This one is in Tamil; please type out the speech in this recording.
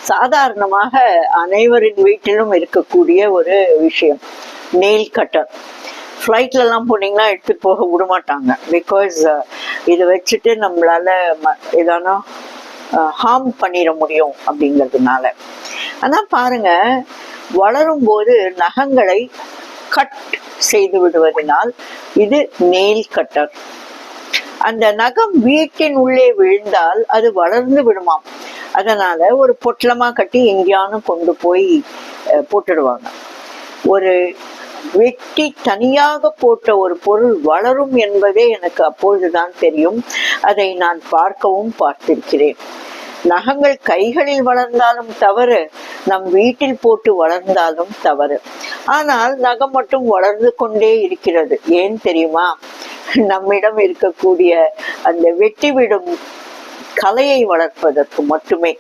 சாதாரணமாக அனைவரின் வீட்டிலும் இருக்கக்கூடிய ஒரு விஷயம் நெயில் கட்டர். ஃப்ளைட்லலாம் போனீங்கன்னா எடுத்துட்டு போக விட மாட்டாங்க. பிகாஸ் இதை வச்சுட்டு நம்மளால ஏதானா ஹார்ம் பண்ணிட முடியும் அப்படிங்கிறதுனால. ஆனால் பாருங்க, வளரும் போது நகங்களை கட் செய்து விடுவதனால் இது நெயில் கட்டர். அந்த நகம் வீட்டின் உள்ளே விழுந்தால் அது வளர்ந்து விடுமாம். அதனால ஒரு பொட்டலமா கட்டி எங்கேயானு கொண்டு போய் போட்டுடுவாங்க. ஒரு வெட்டி தனியாக போட்ட ஒரு பொருள் வளரும் என்பதே எனக்கு அப்பொழுதுதான் தெரியும். அதை நான் பார்க்கவும் பார்த்திருக்கிறேன். நகங்கள் கைகளில் வளர்ந்தாலும் தவறு, நம் வீட்டில் போட்டு வளர்ந்தாலும் தவறு. ஆனால் நகம் மட்டும் வளர்ந்து கொண்டே இருக்கிறது. ஏன் தெரியுமா? நம்மிடம் இருக்கக்கூடிய அந்த வெட்டிவிடும் கலையை வளர்ப்பதற்கு மட்டுமே.